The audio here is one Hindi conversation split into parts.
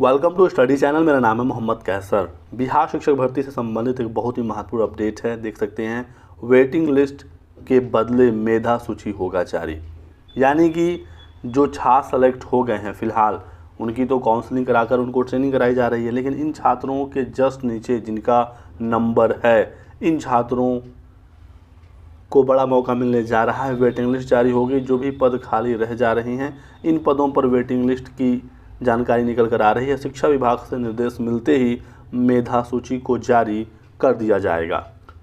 Welcome to study channel. मेरा नाम है मोहम्मद कैसर। बिहार शिक्षक भर्ती से संबंधित एक बहुत ही महत्वपूर्ण अपडेट है। देख सकते हैं, वेटिंग लिस्ट के बदले मेधा सूची होगा जारी। यानी कि जो छात्र सेलेक्ट हो गए हैं फ़िलहाल, उनकी तो काउंसलिंग कराकर उनको ट्रेनिंग कराई जा रही है, लेकिन इन छात्रों के जस्ट नीचे जिनका नंबर है, इन छात्रों को बड़ा मौका मिलने जा रहा है। वेटिंग लिस्ट जारी होगी। जो भी पद खाली रह जा रही हैं, इन पदों पर वेटिंग लिस्ट की जानकारी निकल कर आ रही है। शिक्षा विभाग से निर्देश मिलते ही मेधा सूची को जारी कर दिया जाएगा।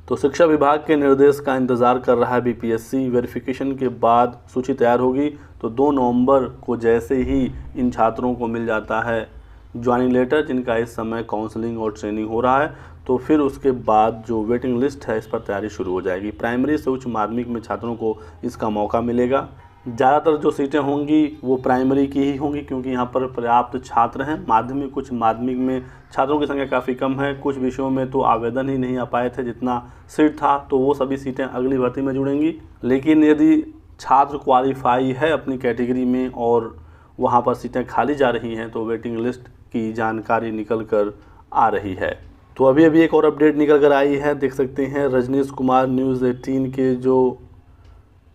तो शिक्षा विभाग के निर्देश का इंतज़ार कर रहा है बीपीएससी। वेरिफिकेशन के बाद सूची तैयार होगी। तो 2 नवंबर को जैसे ही इन छात्रों को मिल जाता है ज्वाइनिंग लेटर, जिनका इस समय काउंसलिंग और ट्रेनिंग हो रहा है, तो फिर उसके बाद जो वेटिंग लिस्ट है इस पर तैयारी शुरू हो जाएगी। प्राइमरी से उच्च माध्यमिक में छात्रों को इसका मौका मिलेगा। ज़्यादातर जो सीटें होंगी वो प्राइमरी की ही होंगी, क्योंकि यहाँ पर पर्याप्त छात्र हैं। माध्यमिक कुछ माध्यमिक में छात्रों की संख्या काफ़ी कम है। कुछ विषयों में तो आवेदन ही नहीं आ पाए थे जितना सीट था, तो वो सभी सीटें अगली भर्ती में जुड़ेंगी। लेकिन यदि छात्र क्वालिफाई है अपनी कैटेगरी में और वहाँ पर सीटें खाली जा रही हैं, तो वेटिंग लिस्ट की जानकारी निकल कर आ रही है। तो अभी एक और अपडेट निकल कर आई है। देख सकते हैं, रजनीश कुमार न्यूज़ 18 के जो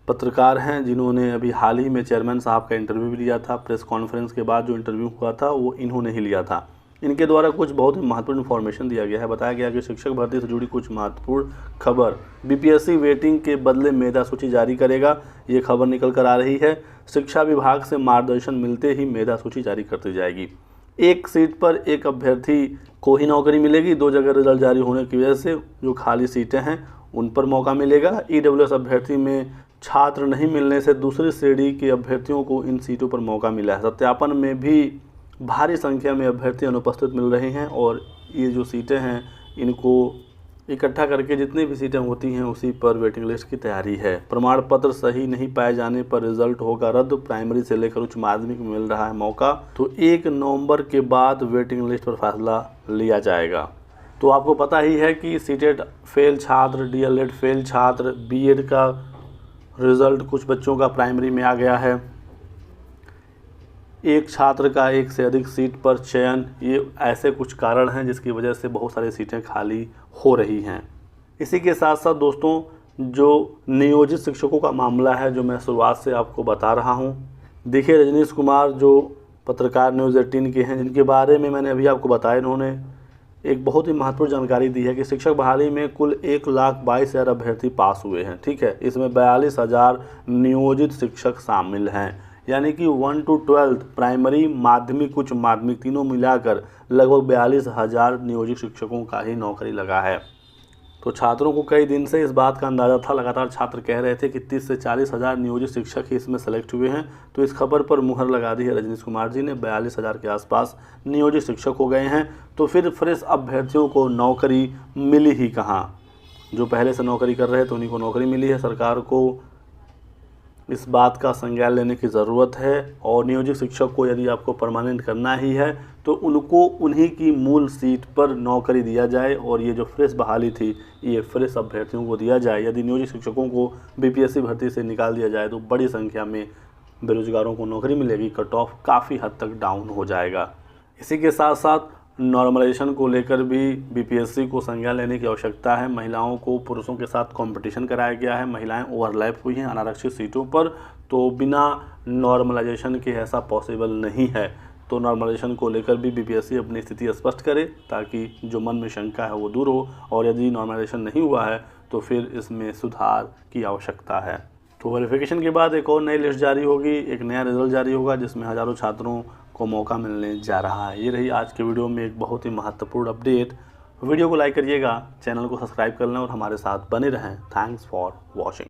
पत्रकार हैं, जिन्होंने अभी हाल ही में चेयरमैन साहब का इंटरव्यू भी लिया था। प्रेस कॉन्फ्रेंस के बाद जो इंटरव्यू हुआ था वो इन्होंने ही लिया था। इनके द्वारा कुछ बहुत ही महत्वपूर्ण इन्फॉर्मेशन दिया गया है। बताया गया कि शिक्षक भर्ती से जुड़ी कुछ महत्वपूर्ण खबर। बीपीएससी वेटिंग के बदले मेधा सूची जारी करेगा, ये खबर निकल कर आ रही है। शिक्षा विभाग से मार्गदर्शन मिलते ही मेधा सूची जारी कर दी जाएगी। एक सीट पर एक अभ्यर्थी को ही नौकरी मिलेगी। 2 जगह रिजल्ट जारी होने की वजह से जो खाली सीटें हैं उन पर मौका मिलेगा। ईडब्ल्यूएस अभ्यर्थी में छात्र नहीं मिलने से दूसरी श्रेणी के अभ्यर्थियों को इन सीटों पर मौका मिला है। सत्यापन में भी भारी संख्या में अभ्यर्थी अनुपस्थित मिल रहे हैं और ये जो सीटें हैं इनको इकट्ठा करके जितनी भी सीटें होती हैं उसी पर वेटिंग लिस्ट की तैयारी है। प्रमाण पत्र सही नहीं पाए जाने पर रिजल्ट होगा रद्द। प्राइमरी से लेकर उच्च माध्यमिक में मिल रहा है मौका। तो 1 नवंबर के बाद वेटिंग लिस्ट पर फैसला लिया जाएगा। तो आपको पता ही है कि सीटेट फेल छात्र, डीएलएड फेल छात्र, बीएड का रिज़ल्ट कुछ बच्चों का प्राइमरी में आ गया है। एक छात्र का एक से अधिक सीट पर चयन, ये ऐसे कुछ कारण हैं जिसकी वजह से बहुत सारी सीटें खाली हो रही हैं। इसी के साथ साथ दोस्तों, जो नियोजित शिक्षकों का मामला है, जो मैं शुरुआत से आपको बता रहा हूँ। देखिए, रजनीश कुमार जो पत्रकार न्यूज़ 18 के हैं, जिनके बारे में मैंने अभी आपको बताया, इन्होंने एक बहुत ही महत्वपूर्ण जानकारी दी है कि शिक्षक बहाली में कुल 1,22,000 अभ्यर्थी पास हुए हैं। ठीक है, इसमें 42,000 नियोजित शिक्षक शामिल हैं। यानी कि 1 to 12 प्राइमरी, माध्यमिक, उच्च माध्यमिक तीनों मिलाकर लगभग 42,000 नियोजित शिक्षकों का ही नौकरी लगा है। तो छात्रों को कई दिन से इस बात का अंदाज़ा था। लगातार छात्र कह रहे थे कि 30 से 40,000 नियोजित शिक्षक ही इसमें सेलेक्ट हुए हैं। तो इस खबर पर मुहर लगा दी है रजनीश कुमार जी ने। 42,000 के आसपास नियोजित शिक्षक हो गए हैं। तो फिर फ्रेश अभ्यर्थियों को नौकरी मिली ही कहाँ? जो पहले से नौकरी कर रहे थे उन्हीं को नौकरी मिली है। सरकार को इस बात का संज्ञान लेने की ज़रूरत है और नियोजित शिक्षक को यदि आपको परमानेंट करना ही है तो उनको उन्हीं की मूल सीट पर नौकरी दिया जाए और ये जो फ्रेश बहाली थी ये फ्रेश अभ्यर्थियों को दिया जाए। यदि नियोजित शिक्षकों को बीपीएससी भर्ती से निकाल दिया जाए तो बड़ी संख्या में बेरोजगारों को नौकरी मिलेगी। कट ऑफ काफ़ी हद तक डाउन हो जाएगा। इसी के साथ साथ नॉर्मलाइजेशन को लेकर भी बीपीएससी को संज्ञान लेने की आवश्यकता है। महिलाओं को पुरुषों के साथ कंपटीशन कराया गया है। महिलाएं ओवरलैप हुई हैं अनारक्षित सीटों पर, तो बिना नॉर्मलाइजेशन के ऐसा पॉसिबल नहीं है। तो नॉर्मलाइजेशन को लेकर भी बीपीएससी अपनी स्थिति स्पष्ट करे ताकि जो मन में शंका है वो दूर हो, और यदि नॉर्मलाइजेशन नहीं हुआ है तो फिर इसमें सुधार की आवश्यकता है। तो वेरिफिकेशन के बाद एक और नई लिस्ट जारी होगी, एक नया रिजल्ट जारी होगा जिसमें हज़ारों छात्रों को मौका मिलने जा रहा है। ये रही आज के वीडियो में एक बहुत ही महत्वपूर्ण अपडेट। वीडियो को लाइक करिएगा, चैनल को सब्सक्राइब कर लें और हमारे साथ बने रहें। Thanks for watching.